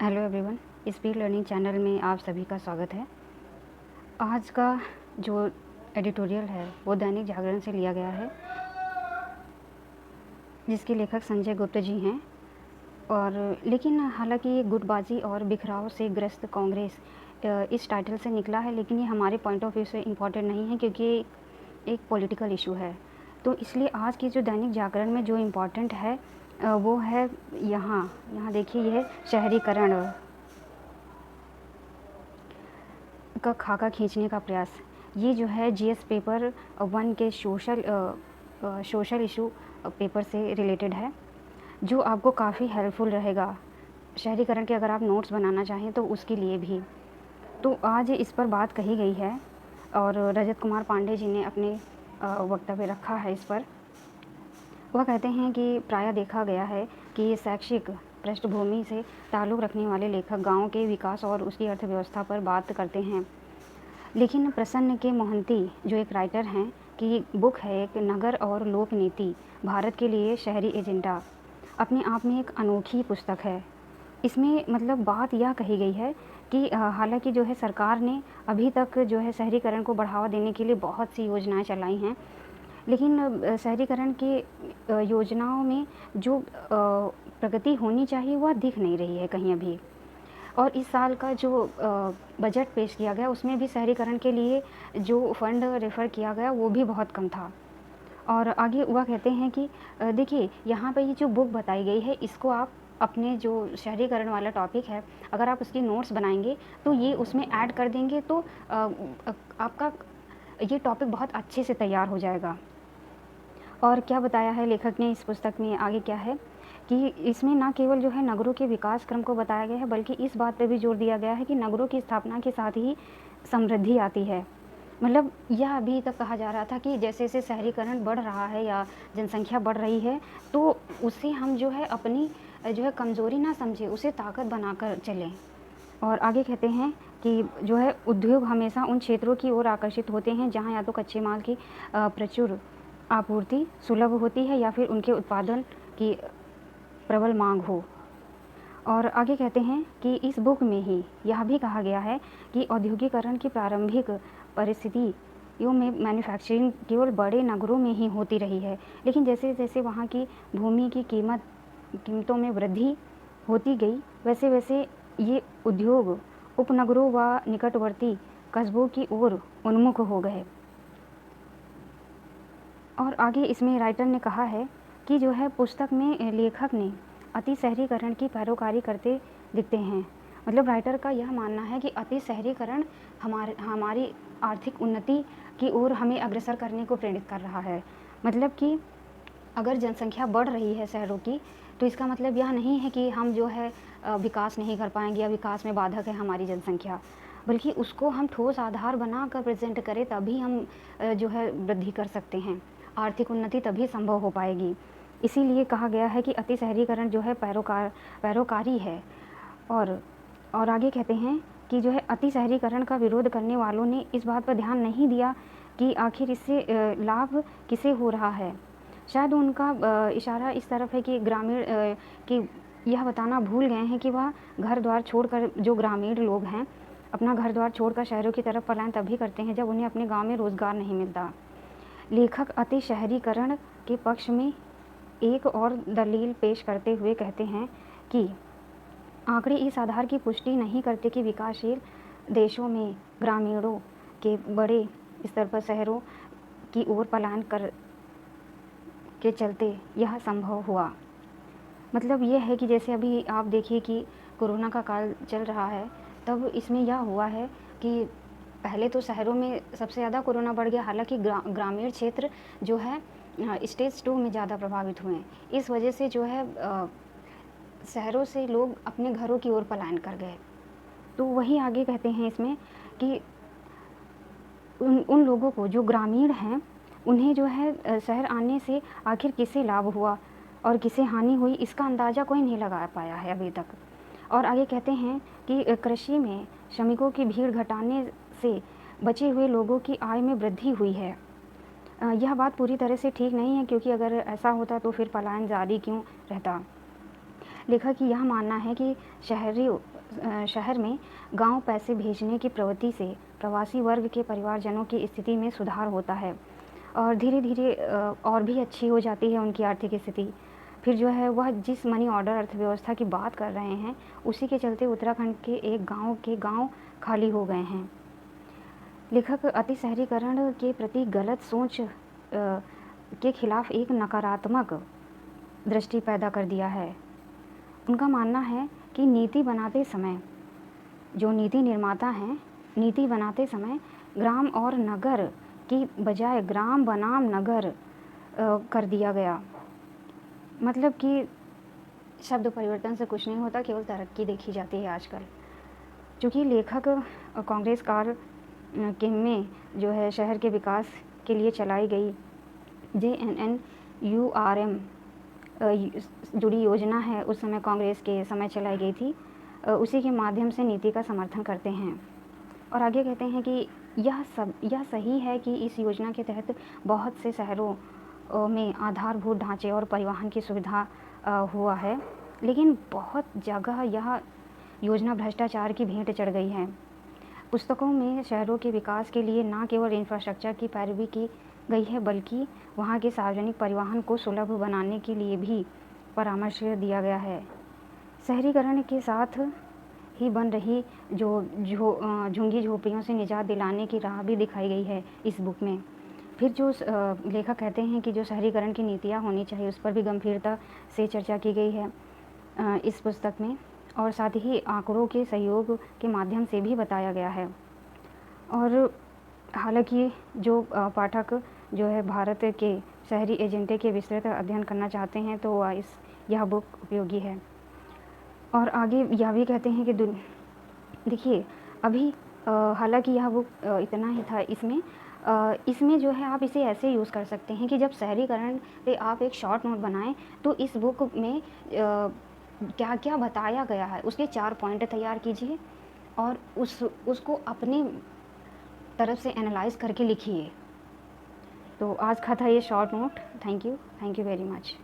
Hello everyone, speed learning channel में आप सभी का स्वागत है। आज का जो एडिटोरियल है वो दैनिक जागरण से लिया गया है, जिसके लेखक संजय गुप्ता जी हैं। और लेकिन हालांकि ये गुटबाजी और बिखराव से ग्रस्त कांग्रेस इस टाइटल से निकला है, लेकिन ये हमारे पॉइंट ऑफ व्यू से इम्पॉर्टेंट नहीं है, क्योंकि एक पॉलिटिकल इशू है। तो इसलिए आज की जो दैनिक जागरण में जो इम्पॉर्टेंट है वो है यहाँ देखिए, यह शहरीकरण का खाका खींचने का प्रयास। ये जो है जीएस पेपर 1 के सोशल इशू पेपर से रिलेटेड है, जो आपको काफ़ी हेल्पफुल रहेगा शहरीकरण के अगर आप नोट्स बनाना चाहें तो उसके लिए भी। तो आज इस पर बात कही गई है और रजत कुमार पांडे जी ने अपने वक्तव्य रखा है इस पर। वह कहते हैं कि प्रायः देखा गया है कि शैक्षिक पृष्ठभूमि से ताल्लुक़ रखने वाले लेखक गांव के विकास और उसकी अर्थव्यवस्था पर बात करते हैं, लेकिन प्रसन्न के मोहंती जो एक राइटर हैं की बुक है एक नगर और लोक नीति भारत के लिए शहरी एजेंडा, अपने आप में एक अनोखी पुस्तक है। इसमें मतलब बात यह कही गई है कि हालांकि जो है सरकार ने अभी तक जो है शहरीकरण को बढ़ावा देने के लिए बहुत सी योजनाएं चलाई हैं, लेकिन शहरीकरण के योजनाओं में जो प्रगति होनी चाहिए वह दिख नहीं रही है कहीं अभी। और इस साल का जो बजट पेश किया गया उसमें भी शहरीकरण के लिए जो फंड रेफ़र किया गया वो भी बहुत कम था। और आगे वह कहते हैं कि देखिए यहाँ पे ये जो बुक बताई गई है, इसको आप अपने जो शहरीकरण वाला टॉपिक है, अगर आप उसकी नोट्स बनाएंगे तो ये उसमें ऐड कर देंगे तो आपका ये टॉपिक बहुत अच्छे से तैयार हो जाएगा। और क्या बताया है लेखक ने इस पुस्तक में, आगे क्या है कि इसमें ना केवल जो है नगरों के विकास क्रम को बताया गया है, बल्कि इस बात पर भी जोर दिया गया है कि नगरों की स्थापना के साथ ही समृद्धि आती है। मतलब यह अभी तक कहा जा रहा था कि जैसे जैसे शहरीकरण बढ़ रहा है या जनसंख्या बढ़ रही है, तो उससे हम जो है अपनी जो है कमज़ोरी ना समझें, उसे ताकत बनाकर चलें। और आगे कहते हैं कि जो है उद्योग हमेशा उन क्षेत्रों की ओर आकर्षित होते हैं जहाँ या तो कच्चे माल की प्रचुर आपूर्ति सुलभ होती है या फिर उनके उत्पादन की प्रबल मांग हो। और आगे कहते हैं कि इस बुक में ही यह भी कहा गया है कि औद्योगिकरण की प्रारंभिक परिस्थितियों में मैन्युफैक्चरिंग केवल बड़े नगरों में ही होती रही है, लेकिन जैसे जैसे वहाँ की भूमि की कीमतों में वृद्धि होती गई, वैसे वैसे ये उद्योग उपनगरों व निकटवर्ती कस्बों की ओर उन्मुख हो गए। और आगे इसमें राइटर ने कहा है कि जो है पुस्तक में लेखक ने अति शहरीकरण की पैरोकारी करते दिखते हैं। मतलब राइटर का यह मानना है कि अति शहरीकरण हमारी आर्थिक उन्नति की ओर हमें अग्रसर करने को प्रेरित कर रहा है। मतलब कि अगर जनसंख्या बढ़ रही है शहरों की, तो इसका मतलब यह नहीं है कि हम जो है विकास नहीं कर पाएंगे या विकास में बाधक है हमारी जनसंख्या, बल्कि उसको हम ठोस आधार बनाकर प्रेजेंट करें, तभी हम जो है वृद्धि कर सकते हैं, आर्थिक उन्नति तभी संभव हो पाएगी। इसीलिए कहा गया है कि अति शहरीकरण जो है पैरोकारी है। और आगे कहते हैं कि जो है अति शहरीकरण का विरोध करने वालों ने इस बात पर ध्यान नहीं दिया कि आखिर इससे लाभ किसे हो रहा है। शायद उनका इशारा इस तरफ है कि ग्रामीण कि यह बताना भूल गए हैं कि वह घर द्वार छोड़कर, जो ग्रामीण लोग हैं, अपना घर द्वार छोड़कर शहरों की तरफ पलायन तभी करते हैं जब उन्हें अपने गांव में रोज़गार नहीं मिलता। लेखक अति शहरीकरण के पक्ष में एक और दलील पेश करते हुए कहते हैं कि आंकड़े इस आधार की पुष्टि नहीं करते कि विकासशील देशों में ग्रामीणों के बड़े स्तर पर शहरों की ओर पलायन कर के चलते यह संभव हुआ। मतलब यह है कि जैसे अभी आप देखिए कि कोरोना का काल चल रहा है, तब इसमें यह हुआ है कि पहले तो शहरों में सबसे ज़्यादा कोरोना बढ़ गया, हालांकि ग्रामीण क्षेत्र जो है स्टेज 2 में ज़्यादा प्रभावित हुए हैं। इस वजह से जो है शहरों से लोग अपने घरों की ओर पलायन कर गए। तो वही आगे कहते हैं इसमें कि उन लोगों को जो ग्रामीण हैं, उन्हें जो है शहर आने से आखिर किसे लाभ हुआ और किसे हानि हुई, इसका अंदाज़ा कोई नहीं लगा पाया है अभी तक। और आगे कहते हैं कि कृषि में श्रमिकों की भीड़ घटाने से बचे हुए लोगों की आय में वृद्धि हुई है। यह बात पूरी तरह से ठीक नहीं है, क्योंकि अगर ऐसा होता तो फिर पलायन जारी क्यों रहता। लेखक की यह मानना है कि शहर में गांव पैसे भेजने की प्रवृत्ति से प्रवासी वर्ग के परिवारजनों की स्थिति में सुधार होता है और धीरे-धीरे और भी अच्छी हो जाती है उनकी आर्थिक स्थिति। फिर जो है वह जिस मनी ऑर्डर अर्थव्यवस्था की बात कर रहे हैं, उसी के चलते उत्तराखंड के गाँव खाली हो गए हैं। लेखक अति शहरीकरण के प्रति गलत सोच के खिलाफ एक नकारात्मक दृष्टि पैदा कर दिया है। उनका मानना है कि जो नीति निर्माता हैं, नीति बनाते समय ग्राम और नगर की बजाय ग्राम बनाम नगर कर दिया गया। मतलब कि शब्द परिवर्तन से कुछ नहीं होता, केवल तरक्की देखी जाती है आजकल। चूँकि लेखक कांग्रेस काल के में जो है शहर के विकास के लिए चलाई गई JNNURM जुड़ी योजना है, उस समय कांग्रेस के समय चलाई गई थी, उसी के माध्यम से नीति का समर्थन करते हैं। और आगे कहते हैं कि यह सही है कि इस योजना के तहत बहुत से शहरों में आधारभूत ढांचे और परिवहन की सुविधा हुआ है, लेकिन बहुत जगह यह योजना भ्रष्टाचार की भेंट चढ़ गई है। पुस्तकों में शहरों के विकास के लिए न केवल इंफ्रास्ट्रक्चर की पैरवी की गई है, बल्कि वहाँ के सार्वजनिक परिवहन को सुलभ बनाने के लिए भी परामर्श दिया गया है। शहरीकरण के साथ ही बन रही झुग्गी झोपड़ियों से निजात दिलाने की राह भी दिखाई गई है इस बुक में। फिर जो लेखक कहते हैं कि जो शहरीकरण की नीतियाँ होनी चाहिए, उस पर भी गंभीरता से चर्चा की गई है इस पुस्तक में, और साथ ही आंकड़ों के सहयोग के माध्यम से भी बताया गया है। और हालांकि जो पाठक जो है भारत के शहरी एजेंडे के विस्तृत अध्ययन करना चाहते हैं, तो यह बुक उपयोगी है। और आगे यह भी कहते हैं कि देखिए अभी हालांकि यह बुक इतना ही था, इसमें जो है आप इसे ऐसे यूज़ कर सकते हैं कि जब शहरीकरण पे आप एक शॉर्ट नोट बनाएं, तो इस बुक में क्या क्या बताया गया है उसके 4 पॉइंट तैयार कीजिए और उसको अपने तरफ से एनालाइज करके लिखिए। तो आज का था ये short note. Thank you very much.